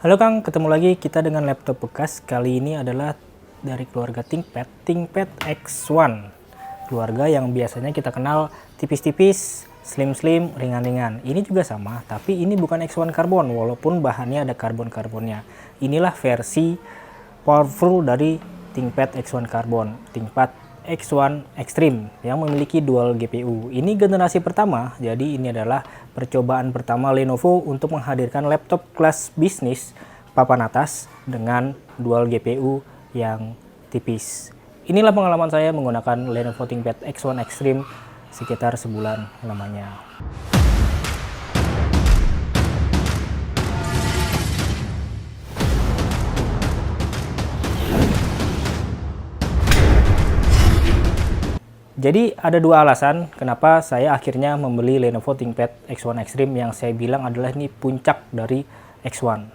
Halo Kang, ketemu lagi kita dengan laptop bekas. Kali ini adalah dari keluarga ThinkPad X1. Keluarga yang biasanya kita kenal tipis-tipis, slim-slim, ringan-ringan. Ini juga sama, tapi ini bukan X1 Carbon, walaupun bahannya ada karbon-karbonnya. Inilah versi powerful dari ThinkPad X1 Carbon, ThinkPad X1 Extreme yang memiliki dual GPU. Ini generasi pertama, jadi ini adalah percobaan pertama Lenovo untuk menghadirkan laptop kelas bisnis papan atas dengan dual GPU yang tipis. Inilah pengalaman saya menggunakan Lenovo ThinkPad X1 Extreme sekitar sebulan lamanya. Jadi ada dua alasan kenapa saya akhirnya membeli Lenovo ThinkPad X1 Extreme yang saya bilang adalah ini puncak dari X1.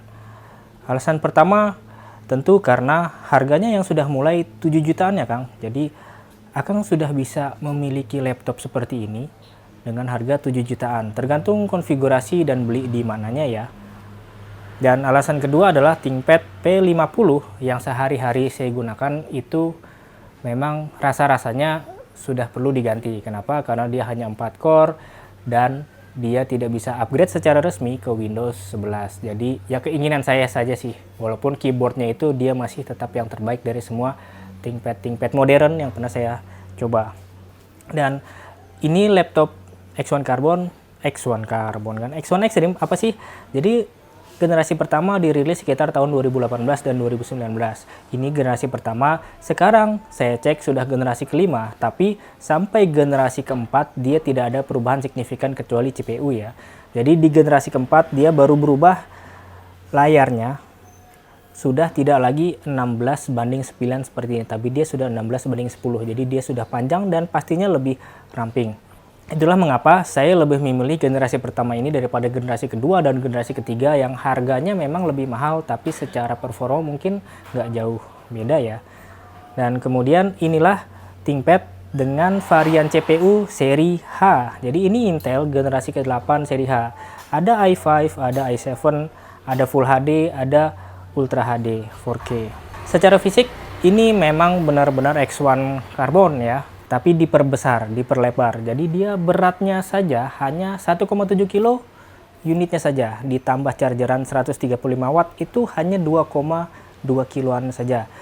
Alasan pertama tentu karena harganya yang sudah mulai 7 jutaan ya Kang. Jadi Akang sudah bisa memiliki laptop seperti ini dengan harga 7 jutaan. Tergantung konfigurasi dan beli di mananya ya. Dan alasan kedua adalah ThinkPad P50 yang sehari-hari saya gunakan itu memang rasa-rasanya sudah perlu diganti. Kenapa? Karena dia hanya 4 core dan dia tidak bisa upgrade secara resmi ke Windows 11. Jadi ya keinginan saya saja sih. Walaupun keyboardnya itu dia masih tetap yang terbaik dari semua ThinkPad modern yang pernah saya coba. Dan ini laptop X1 Carbon kan. X1 Extreme apa sih? Jadi generasi pertama dirilis sekitar tahun 2018 dan 2019. Ini generasi pertama, sekarang saya cek sudah generasi kelima, tapi sampai generasi keempat dia tidak ada perubahan signifikan kecuali CPU ya. Jadi di generasi keempat dia baru berubah layarnya, sudah tidak lagi 16:9 seperti ini, tapi dia sudah 16:10, jadi dia sudah panjang dan pastinya lebih ramping. Itulah mengapa saya lebih memilih generasi pertama ini daripada generasi kedua dan generasi ketiga yang harganya memang lebih mahal tapi secara performa mungkin nggak jauh beda ya. Dan kemudian inilah ThinkPad dengan varian CPU seri H. Jadi ini Intel generasi ke-8 seri H. Ada i5, ada i7, ada Full HD, ada Ultra HD 4K. Secara fisik ini memang benar-benar X1 Carbon ya. Tapi diperbesar, diperlebar. Jadi dia beratnya saja hanya 1,7 kilo unitnya saja. Ditambah chargeran 135 watt itu hanya 2,2 kiloan saja.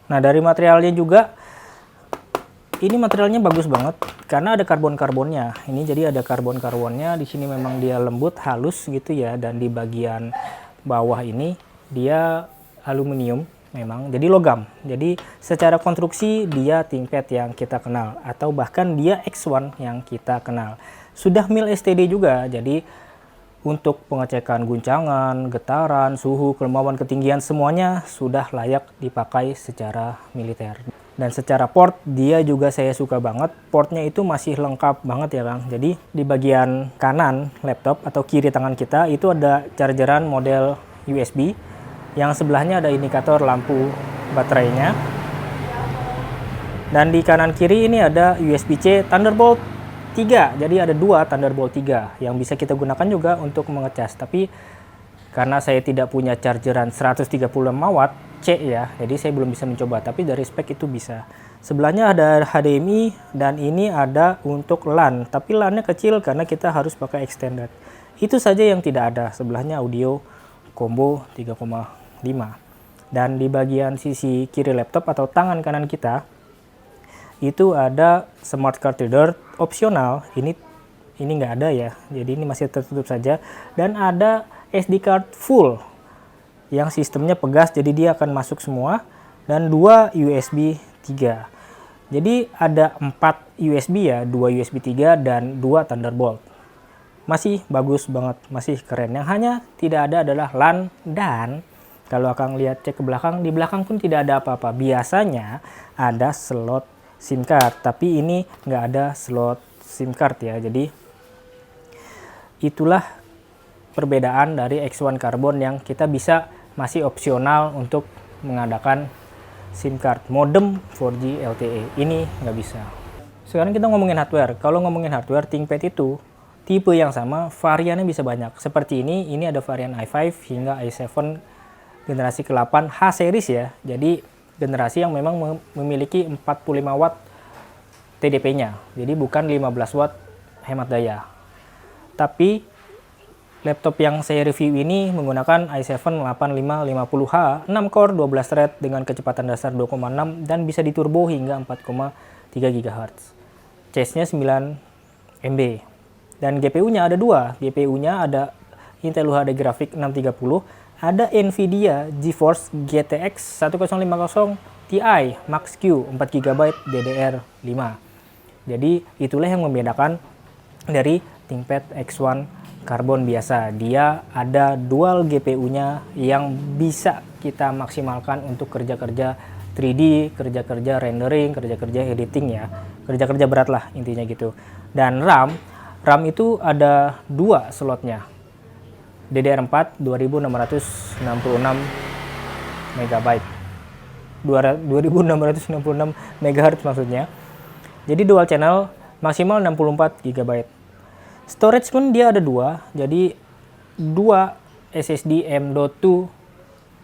Nah dari materialnya juga, ini materialnya bagus banget karena ada karbon-karbonnya. Ini jadi ada karbon-karbonnya. Di sini memang dia lembut, halus gitu ya. Dan di bagian bawah ini dia aluminium. Memang jadi logam. Jadi secara konstruksi dia ThinkPad yang kita kenal atau bahkan dia X1 yang kita kenal. Sudah mil STD juga. Jadi untuk pengecekan guncangan, getaran, suhu, kelembaban, ketinggian semuanya sudah layak dipakai secara militer. Dan secara port dia juga saya suka banget. Portnya itu masih lengkap banget ya Kang. Jadi di bagian kanan laptop atau kiri tangan kita itu ada chargeran model USB. Yang sebelahnya ada indikator lampu baterainya. Dan di kanan kiri ini ada USB-C Thunderbolt 3. Jadi ada dua Thunderbolt 3 yang bisa kita gunakan juga untuk mengecas. Tapi karena saya tidak punya chargeran 135 watt C ya, jadi saya belum bisa mencoba. Tapi dari spek itu bisa. Sebelahnya ada HDMI dan ini ada untuk LAN. Tapi LAN-nya kecil karena kita harus pakai extender. Itu saja yang tidak ada. Sebelahnya audio combo 3,5. Dan di bagian sisi kiri laptop atau tangan kanan kita itu ada smart card reader opsional. Ini nggak ada ya, jadi ini masih tertutup saja. Dan ada SD card full yang sistemnya pegas, jadi dia akan masuk semua. Dan 2 USB 3. Jadi ada 4 USB ya, 2 USB 3 dan 2 Thunderbolt. Masih bagus banget, masih keren. Yang hanya tidak ada adalah LAN. Dan kalau Akang lihat cek ke belakang, di belakang pun tidak ada apa-apa. Biasanya ada slot SIM card, tapi ini nggak ada slot SIM card ya. Jadi itulah perbedaan dari X1 Carbon yang kita bisa masih opsional untuk mengadakan SIM card. Modem 4G LTE, ini nggak bisa. Sekarang kita ngomongin hardware. Kalau ngomongin hardware, ThinkPad itu tipe yang sama, variannya bisa banyak. Seperti ini ada varian i5 hingga i7 generasi ke-8 H series ya. Jadi generasi yang memang memiliki 45 watt TDP-nya. Jadi bukan 15 watt hemat daya. Tapi laptop yang saya review ini menggunakan i7-8550H 6 core 12 thread dengan kecepatan dasar 2,6 dan bisa diturbo hingga 4,3 GHz. Cache-nya 9 MB. Dan GPU-nya ada dua. GPU-nya ada Intel UHD Graphics 630, ada Nvidia GeForce GTX 1050 Ti Max-Q 4 GB DDR5. Jadi itulah yang membedakan dari ThinkPad X1 Carbon biasa. Dia ada dual GPU-nya yang bisa kita maksimalkan untuk kerja-kerja 3D, kerja-kerja rendering, kerja-kerja editing ya. Kerja-kerja berat lah intinya gitu. Dan RAM itu ada dua slotnya. DDR4 2666 MB. 2666 MHz maksudnya. Jadi dual channel maksimal 64 GB. Storage pun dia ada dua, jadi dua SSD M.2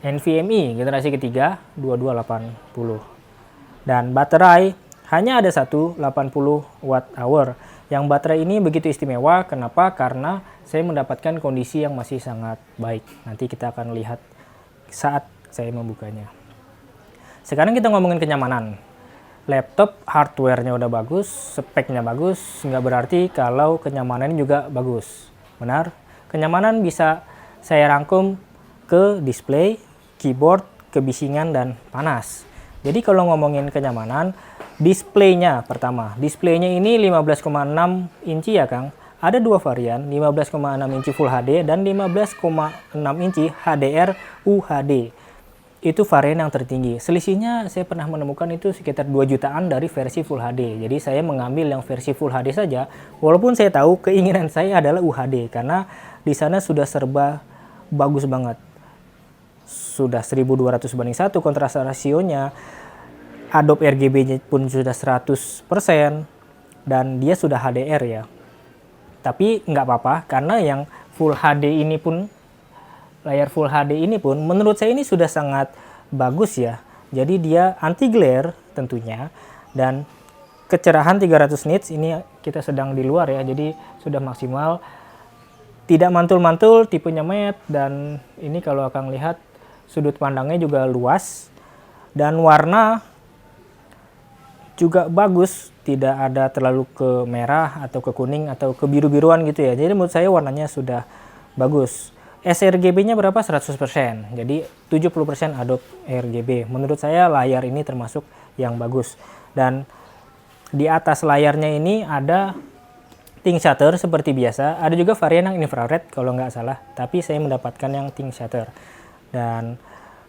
NVMe generasi ketiga 2280. Dan baterai hanya ada satu 80 Wh. Yang baterai ini begitu istimewa, kenapa? Karena saya mendapatkan kondisi yang masih sangat baik. Nanti kita akan lihat saat saya membukanya. Sekarang kita ngomongin kenyamanan. Laptop hardware-nya udah bagus, speknya bagus, nggak berarti kalau kenyamanan juga bagus. Benar, kenyamanan bisa saya rangkum ke display, keyboard, kebisingan, dan panas. Jadi kalau ngomongin kenyamanan, displaynya pertama. Displaynya ini 15,6 inci ya Kang. Ada dua varian, 15,6 inci Full HD dan 15,6 inci HDR UHD. Itu varian yang tertinggi. Selisihnya saya pernah menemukan itu sekitar 2 jutaan dari versi Full HD. Jadi saya mengambil yang versi Full HD saja, walaupun saya tahu keinginan saya adalah UHD karena di sana sudah serba bagus banget. Sudah 1200 banding 1 kontras rasionya. Adobe RGB-nya pun sudah 100% dan dia sudah HDR ya. Tapi nggak apa-apa karena yang Full HD ini pun, layar Full HD ini pun menurut saya ini sudah sangat bagus ya. Jadi dia anti glare tentunya dan kecerahan 300 nits ini kita sedang di luar ya. Jadi sudah maksimal. Tidak mantul-mantul, tipenya matte dan ini kalau Akang lihat sudut pandangnya juga luas dan warna juga bagus, tidak ada terlalu ke merah atau ke kuning atau ke biru-biruan gitu ya. Jadi menurut saya warnanya sudah bagus. sRGB-nya berapa? 100%. Jadi 70% Adobe RGB. Menurut saya layar ini termasuk yang bagus. Dan di atas layarnya ini ada Think Shutter seperti biasa. Ada juga varian yang infrared kalau nggak salah. Tapi saya mendapatkan yang Think Shutter. Dan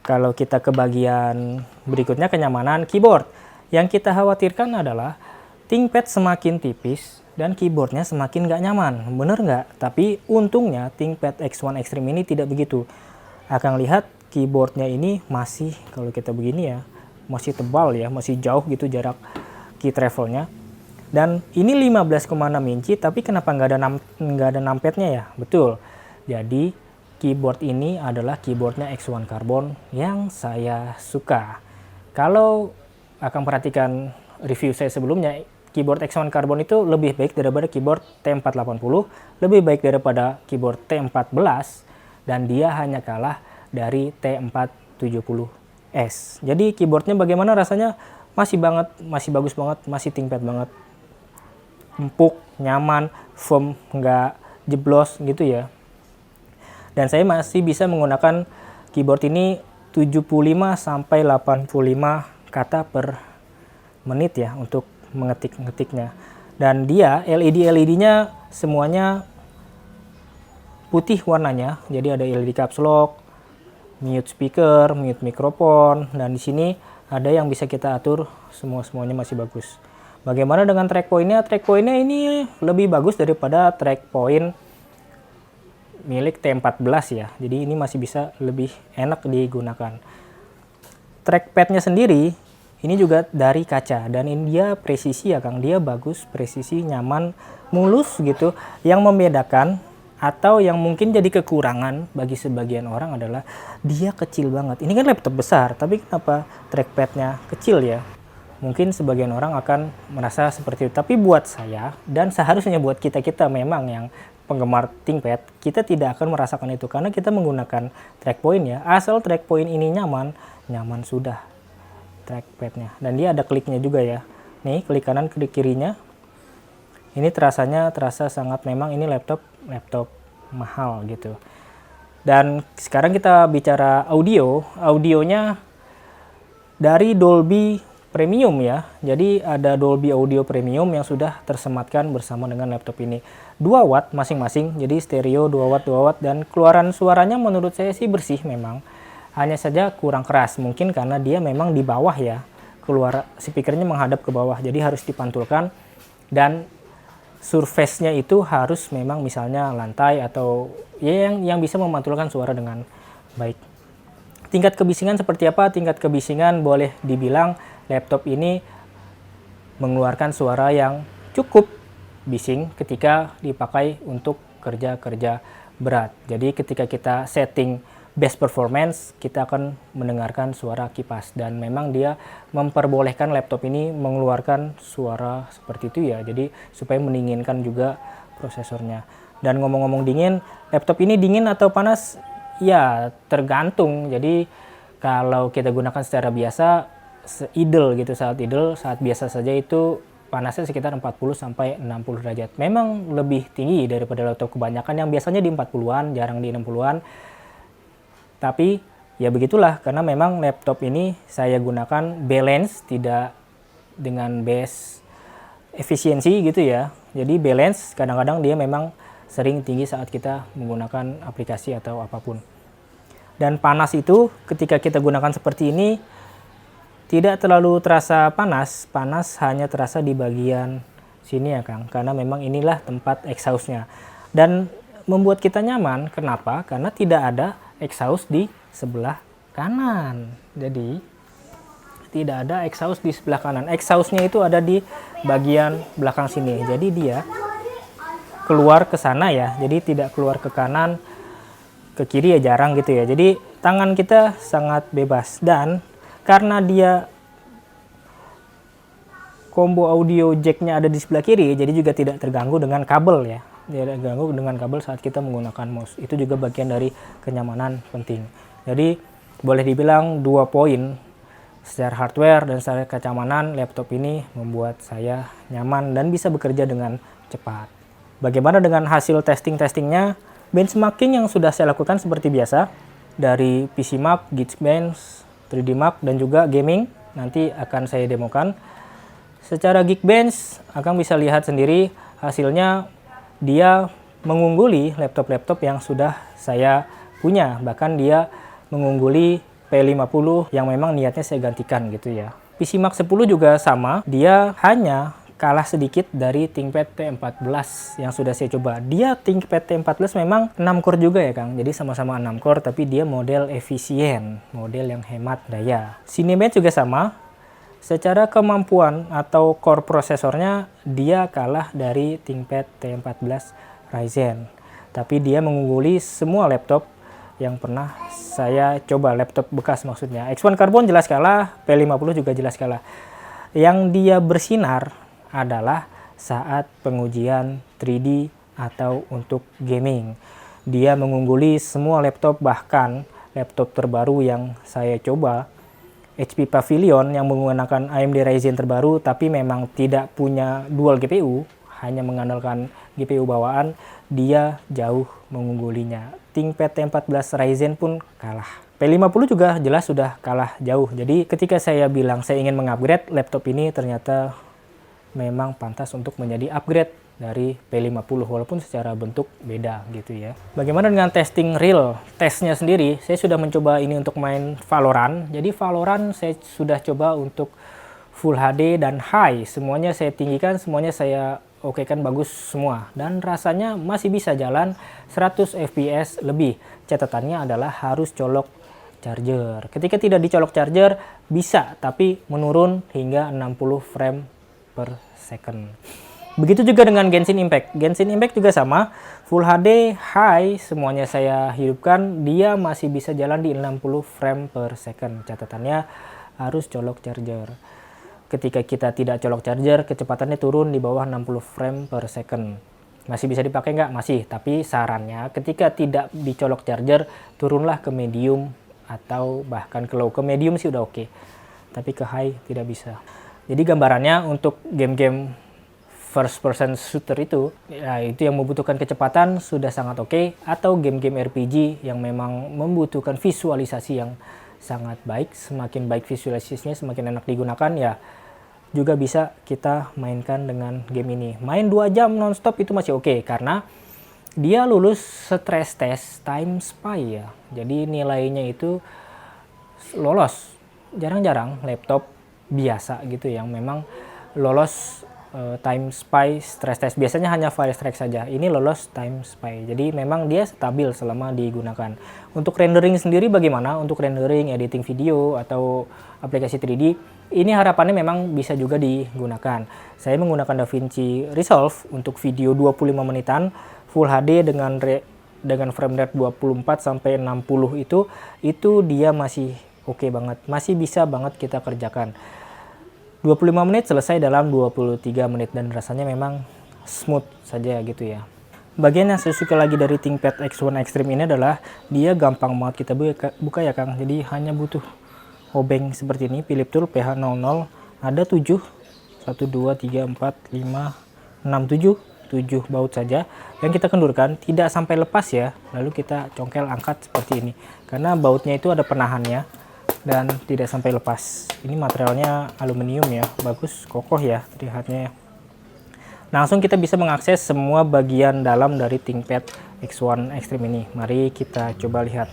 kalau kita ke bagian berikutnya, kenyamanan keyboard. Yang kita khawatirkan adalah ThinkPad semakin tipis dan keyboardnya semakin nggak nyaman. Bener nggak? Tapi untungnya ThinkPad X1 Extreme ini tidak begitu. Akan lihat keyboardnya ini masih, kalau kita begini ya, masih tebal ya, masih jauh gitu jarak key travelnya. Dan ini 15,6 inci, tapi kenapa nggak ada numpadnya ya? Betul. Jadi keyboard ini adalah keyboardnya X1 Carbon yang saya suka. Kalau akan perhatikan review saya sebelumnya, keyboard X1 Carbon itu lebih baik daripada keyboard T480, lebih baik daripada keyboard T14, dan dia hanya kalah dari T470S. Jadi keyboardnya bagaimana rasanya? Masih bagus banget, masih ThinkPad banget. Empuk, nyaman, firm, nggak jeblos gitu ya. Dan saya masih bisa menggunakan keyboard ini 75 sampai 85 kata per menit ya untuk mengetiknya. Dan dia LED-nya semuanya putih warnanya. Jadi ada LED caps lock, mute speaker, mute mikrofon, dan di sini ada yang bisa kita atur, semuanya masih bagus. Bagaimana dengan track point-nya? Track point-nya ini lebih bagus daripada track point milik T14 ya. Jadi ini masih bisa lebih enak digunakan. Trackpad-nya sendiri ini juga dari kaca dan ini dia presisi ya Kang, dia bagus, presisi, nyaman, mulus gitu. Yang membedakan Atau yang mungkin jadi kekurangan bagi sebagian orang adalah dia kecil banget. Ini kan laptop besar, tapi kenapa trackpadnya kecil ya? Mungkin sebagian orang akan merasa seperti itu. Tapi buat saya, dan seharusnya buat kita-kita memang yang penggemar ThinkPad, kita tidak akan merasakan itu. Karena kita menggunakan trackpoint ya. Asal trackpoint ini nyaman, nyaman sudah trackpadnya. Dan dia ada kliknya juga ya. Nih, klik kanan, klik kirinya. Ini terasa sangat, memang ini laptop mahal gitu. Dan sekarang kita bicara audionya dari Dolby Premium ya. Jadi ada Dolby Audio Premium yang sudah tersematkan bersama dengan laptop ini. 2 watt masing-masing, jadi stereo 2 watt dan keluaran suaranya menurut saya sih bersih memang. Hanya saja kurang keras, mungkin karena dia memang di bawah ya. Keluar speakernya menghadap ke bawah, jadi harus dipantulkan dan surface-nya itu harus memang misalnya lantai atau ya yang bisa memantulkan suara dengan baik. Tingkat kebisingan seperti apa? Tingkat kebisingan boleh dibilang laptop ini mengeluarkan suara yang cukup bising ketika dipakai untuk kerja-kerja berat. Jadi ketika kita setting best performance, kita akan mendengarkan suara kipas dan memang dia memperbolehkan laptop ini mengeluarkan suara seperti itu ya. Jadi supaya mendinginkan juga prosesornya. Dan ngomong-ngomong dingin, laptop ini dingin atau panas? Ya tergantung. Jadi kalau kita gunakan secara biasa, idle gitu, saat biasa saja itu panasnya sekitar 40 sampai 60 derajat. Memang lebih tinggi daripada laptop kebanyakan yang biasanya di 40-an, jarang di 60-an. Tapi ya begitulah, karena memang laptop ini saya gunakan balance, tidak dengan base efisiensi gitu ya. Jadi balance kadang-kadang dia memang sering tinggi saat kita menggunakan aplikasi atau apapun. Dan panas itu ketika kita gunakan seperti ini tidak terlalu terasa panas hanya terasa di bagian sini ya Kang. Karena memang inilah tempat exhaust-nya. Dan membuat kita nyaman, kenapa? Karena tidak ada exhaust di sebelah kanan. Jadi tidak ada exhaust di sebelah kanan. Exhaustnya itu ada di bagian belakang sini. Jadi dia keluar ke sana ya. Jadi tidak keluar ke kanan, ke kiri ya jarang gitu ya. Jadi tangan kita sangat bebas. Dan karena dia combo audio jacknya ada di sebelah kiri, jadi juga tidak terganggu dengan kabel ya. Tidak terganggu dengan kabel saat kita menggunakan mouse. Itu juga bagian dari kenyamanan penting. Jadi boleh dibilang 2 poin secara hardware dan secara kenyamanan laptop ini membuat saya nyaman dan bisa bekerja dengan cepat. Bagaimana dengan hasil testingnya? Benchmarking yang sudah saya lakukan seperti biasa dari PC Mark, Geekbench, 3D Mark dan juga gaming nanti akan saya demokan. Secara Geekbench akan bisa lihat sendiri hasilnya. Dia mengungguli laptop-laptop yang sudah saya punya. Bahkan dia mengungguli P50 yang memang niatnya saya gantikan gitu ya. PC Mark 10 juga sama. Dia hanya kalah sedikit dari ThinkPad T14 yang sudah saya coba. Dia ThinkPad T14 memang 6 core juga ya Kang. Jadi sama-sama 6 core tapi dia model efisien. Model yang hemat daya. Cinebench juga sama. Secara kemampuan atau core prosesornya dia kalah dari ThinkPad T14 Ryzen. Tapi dia mengungguli semua laptop yang pernah saya coba, laptop bekas maksudnya. X1 Carbon jelas kalah, P50 juga jelas kalah. Yang dia bersinar adalah saat pengujian 3D atau untuk gaming. Dia mengungguli semua laptop, bahkan laptop terbaru yang saya coba HP Pavilion yang menggunakan AMD Ryzen terbaru tapi memang tidak punya dual GPU, hanya mengandalkan GPU bawaan, dia jauh mengunggulinya. ThinkPad T14 Ryzen pun kalah. P50 juga jelas sudah kalah jauh. Jadi ketika saya bilang saya ingin mengupgrade laptop ini, ternyata memang pantas untuk menjadi upgrade dari P50 walaupun secara bentuk beda gitu ya. Bagaimana dengan testing real? Tesnya sendiri, saya sudah mencoba ini untuk main Valorant. Jadi Valorant saya sudah coba untuk Full HD dan High. Semuanya saya tinggikan, semuanya saya okekan bagus semua. Dan rasanya masih bisa jalan 100 FPS lebih. Catatannya adalah harus colok charger. Ketika tidak dicolok charger bisa, tapi menurun hingga 60 frame per second. Begitu juga dengan Genshin Impact. Genshin Impact juga sama, Full HD high semuanya saya hidupkan, dia masih bisa jalan di 60 frame per second. Catatannya harus colok charger. Ketika kita tidak colok charger, kecepatannya turun di bawah 60 frame per second. Masih bisa dipakai nggak? Masih, tapi sarannya ketika tidak dicolok charger, turunlah ke medium atau bahkan ke low. Ke medium sih udah oke, tapi ke high tidak bisa. Jadi gambarannya untuk game-game first person shooter itu, ya itu yang membutuhkan kecepatan sudah sangat oke, atau game-game RPG yang memang membutuhkan visualisasi yang sangat baik. Semakin baik visualisasinya, semakin enak digunakan, ya juga bisa kita mainkan dengan game ini. Main 2 jam nonstop itu masih oke, karena dia lulus stress test time spy ya. Jadi nilainya itu lolos. Jarang-jarang laptop biasa gitu yang memang lolos time spy stress test. Biasanya hanya Firestrike saja. Ini lolos time spy. Jadi memang dia stabil selama digunakan. Untuk rendering sendiri bagaimana? Untuk rendering, editing video atau aplikasi 3D, ini harapannya memang bisa juga digunakan. Saya menggunakan DaVinci Resolve untuk video 25 menitan Full HD dengan frame rate 24 sampai 60 itu dia masih oke banget. Masih bisa banget kita kerjakan. 25 menit selesai dalam 23 menit dan rasanya memang smooth saja gitu ya. Bagian yang saya suka lagi dari ThinkPad X1 Extreme ini adalah dia gampang banget kita buka ya Kang. Jadi hanya butuh obeng seperti ini, Philip Tool PH00, ada 7, 1, 2, 3, 4, 5, 6, 7 baut saja yang kita kendurkan, tidak sampai lepas ya, lalu kita congkel angkat seperti ini, karena bautnya itu ada penahannya dan tidak sampai lepas. Ini materialnya aluminium ya, bagus, kokoh ya terlihatnya ya. Langsung kita bisa mengakses semua bagian dalam dari ThinkPad X1 Extreme ini. Mari kita coba lihat.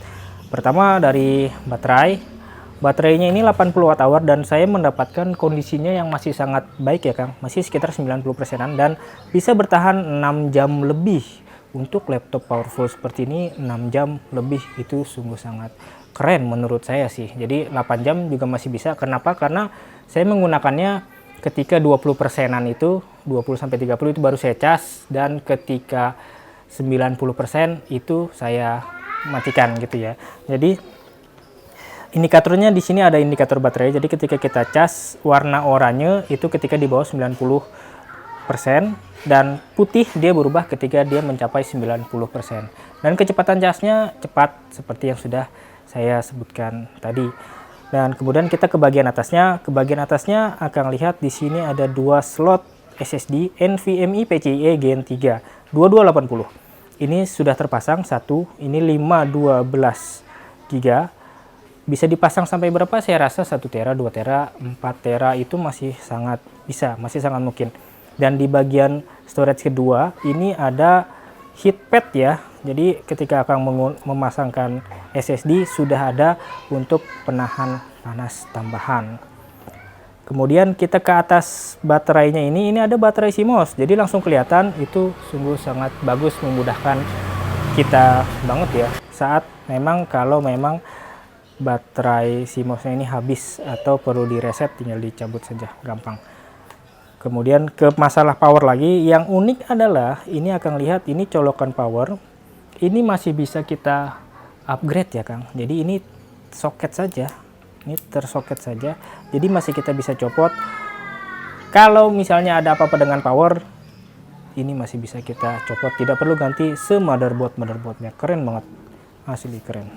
Pertama dari baterai. Baterainya ini 80 Wh dan saya mendapatkan kondisinya yang masih sangat baik ya Kang. Masih sekitar 90%-an dan bisa bertahan 6 jam lebih. Untuk laptop powerful seperti ini 6 jam lebih itu sungguh sangat keren menurut saya sih. Jadi 8 jam juga masih bisa. Kenapa? Karena saya menggunakannya ketika 20%-an itu, 20-30 itu baru saya cas, dan ketika 90% itu saya matikan gitu ya. Jadi indikatornya di sini ada indikator baterai. Jadi ketika kita cas, warna oranye itu ketika di bawah 90% dan putih dia berubah ketika dia mencapai 90%. Dan kecepatan casnya cepat seperti yang sudah saya sebutkan tadi. Dan kemudian kita ke bagian atasnya. Ke bagian atasnya akan lihat di sini ada 2 slot SSD NVMe PCIe Gen 3 2280. Ini sudah terpasang satu, ini 512 GB. Bisa dipasang sampai berapa? Saya rasa 1 tera, 2 tera, 4 tera itu masih sangat bisa, masih sangat mungkin. Dan di bagian storage kedua ini ada heatpad ya. Jadi ketika akan memasangkan SSD sudah ada untuk penahan panas tambahan. Kemudian kita ke atas baterainya ini ada baterai CMOS. Jadi langsung kelihatan itu sungguh sangat bagus, memudahkan kita banget ya. Saat kalau memang baterai CMOS-nya ini habis atau perlu direset, tinggal dicabut saja, gampang. Kemudian ke masalah power lagi, yang unik adalah ini akan lihat ini colokan power, ini masih bisa kita upgrade ya Kang. Jadi ini soket saja, ini tersoket saja, jadi masih kita bisa copot. Kalau misalnya ada apa-apa dengan power, ini masih bisa kita copot, tidak perlu ganti motherboardnya. Keren banget, asli keren.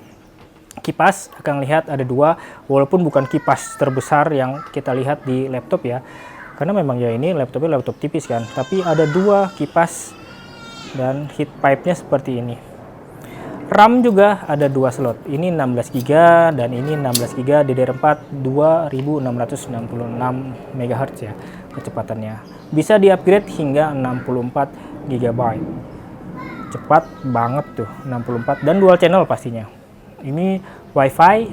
Kipas akan lihat ada 2, walaupun bukan kipas terbesar yang kita lihat di laptop ya, karena memang ya ini laptop tipis kan, tapi ada 2 kipas dan heat pipe-nya seperti ini. RAM juga ada 2 slot, ini 16 GB dan ini 16 GB DDR4 2666 MHz ya kecepatannya. Bisa di-upgrade hingga 64 GB. Cepat banget tuh 64 dan dual channel pastinya. Ini WiFi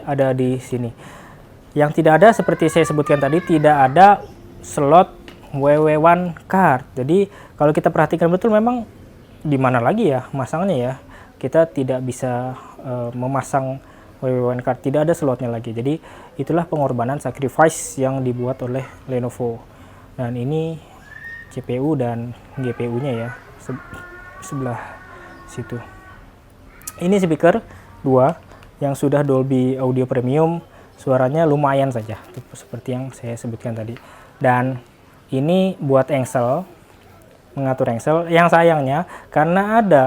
ada di sini. Yang tidak ada seperti saya sebutkan tadi, tidak ada slot WW1 card. Jadi kalau kita perhatikan betul, memang di mana lagi ya masangnya ya, kita tidak bisa memasang WW1 card, tidak ada slotnya lagi. Jadi itulah pengorbanan, sacrifice yang dibuat oleh Lenovo. Dan ini CPU dan GPU-nya ya, sebelah situ. Ini speaker 2 yang sudah Dolby Audio Premium, suaranya lumayan saja, seperti yang saya sebutkan tadi. Dan ini buat engsel, mengatur engsel. Yang sayangnya karena ada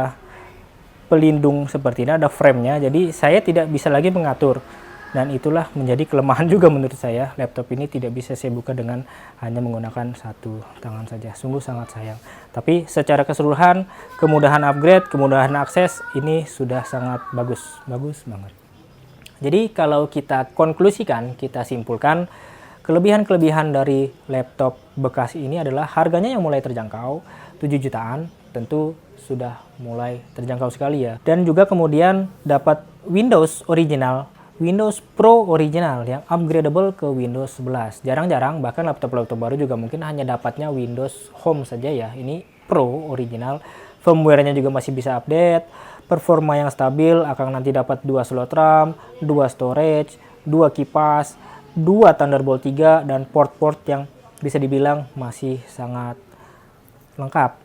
pelindung seperti ini, ada frame-nya, jadi saya tidak bisa lagi mengatur. Dan itulah menjadi kelemahan juga menurut saya. Laptop ini tidak bisa saya buka dengan hanya menggunakan satu tangan saja. Sungguh sangat sayang. Tapi secara keseluruhan, kemudahan upgrade, kemudahan akses, ini sudah sangat bagus. Bagus banget. Jadi kalau kita konklusikan, kita simpulkan, kelebihan-kelebihan dari laptop bekas ini adalah harganya yang mulai terjangkau, 7 jutaan, tentu sudah mulai terjangkau sekali ya. Dan juga kemudian dapat Windows original, Windows Pro original yang upgradable ke Windows 11. Jarang-jarang, bahkan laptop-laptop baru juga mungkin hanya dapatnya Windows Home saja ya. Ini Pro original, firmware-nya juga masih bisa update, performa yang stabil, akan nanti dapat 2 slot RAM, 2 storage, 2 kipas, 2 Thunderbolt 3, dan port-port yang bisa dibilang masih sangat lengkap.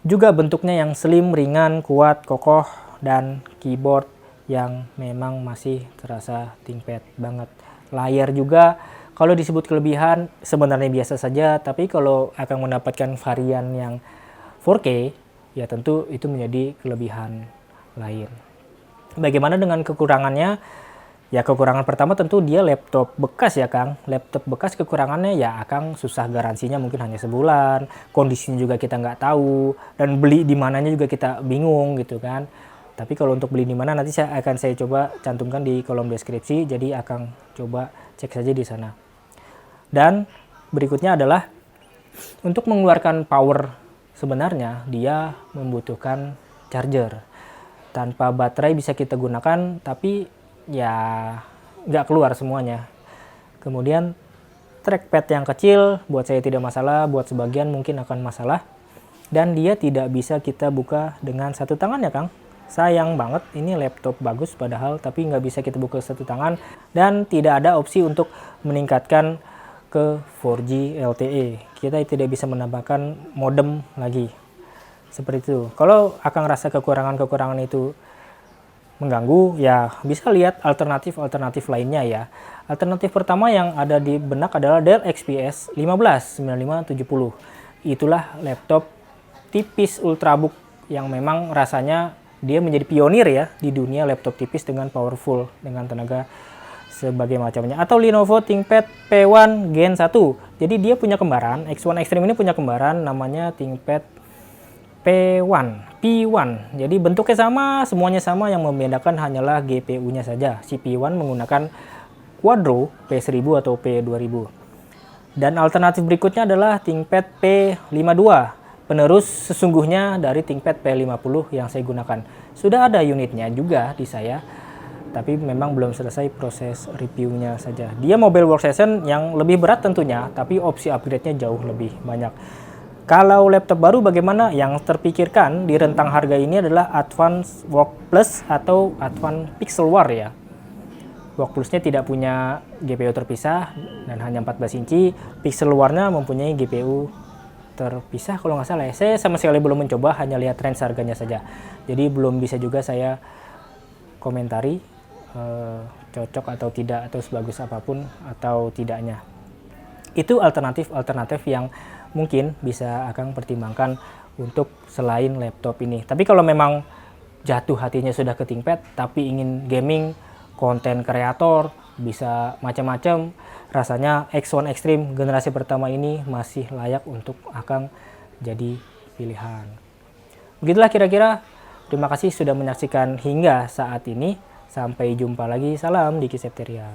Juga bentuknya yang slim, ringan, kuat, kokoh, dan keyboard yang memang masih terasa ThinkPad banget. Layar juga kalau disebut kelebihan sebenarnya biasa saja, tapi kalau akan mendapatkan varian yang 4K ya tentu itu menjadi kelebihan lain. Bagaimana dengan kekurangannya? Ya kekurangan pertama tentu dia laptop bekas ya Kang. Laptop bekas kekurangannya ya Kang susah, garansinya mungkin hanya sebulan, kondisinya juga kita nggak tahu, dan beli di mananya juga kita bingung gitu kan. Tapi kalau untuk beli di mana nanti saya coba cantumkan di kolom deskripsi, jadi akan coba cek saja di sana. Dan berikutnya adalah untuk mengeluarkan power, sebenarnya dia membutuhkan charger. Tanpa baterai bisa kita gunakan, tapi ya nggak keluar semuanya. Kemudian trackpad yang kecil buat saya tidak masalah, buat sebagian mungkin akan masalah. Dan dia tidak bisa kita buka dengan satu tangan ya Kang. Sayang banget, ini laptop bagus padahal, tapi nggak bisa kita buka satu tangan. Dan tidak ada opsi untuk meningkatkan ke 4G LTE. Kita tidak bisa menambahkan modem lagi. Seperti itu. Kalau akan rasa kekurangan-kekurangan itu mengganggu, ya bisa lihat alternatif lainnya ya. Alternatif pertama yang ada di benak adalah Dell XPS 159570. Itulah laptop tipis ultrabook yang memang rasanya dia menjadi pionir ya di dunia laptop tipis dengan powerful, dengan tenaga sebagai macamnya. Atau Lenovo ThinkPad P1 Gen 1. Jadi dia punya kembaran, X1 Extreme ini punya kembaran namanya ThinkPad P1. Jadi bentuknya sama, semuanya sama, yang membedakan hanyalah GPU-nya saja. Si P1 menggunakan Quadro P1000 atau P2000. Dan alternatif berikutnya adalah ThinkPad P52. Penerus sesungguhnya dari ThinkPad P50 yang saya gunakan. Sudah ada unitnya juga di saya, tapi memang belum selesai proses reviewnya saja. Dia mobile workstation yang lebih berat tentunya, tapi opsi upgrade-nya jauh lebih banyak. Kalau laptop baru bagaimana? Yang terpikirkan di rentang harga ini adalah Advanced Work Plus atau Advanced Pixel War ya. Work Plus-nya tidak punya GPU terpisah dan hanya 14 inci. Pixel War-nya mempunyai GPU terpisah kalau nggak salah ya. Saya sama sekali belum mencoba, hanya lihat range harganya saja. Jadi belum bisa juga saya komentari cocok atau tidak, atau sebagus apapun atau tidaknya. Itu alternatif yang mungkin bisa Akang pertimbangkan untuk selain laptop ini. Tapi kalau memang jatuh hatinya sudah ke ThinkPad tapi ingin gaming, konten kreator, bisa macam-macam, rasanya X1 Extreme generasi pertama ini masih layak untuk Akang jadi pilihan. Begitulah kira-kira. Terima kasih sudah menyaksikan hingga saat ini. Sampai jumpa lagi. Salam Diki Septeria.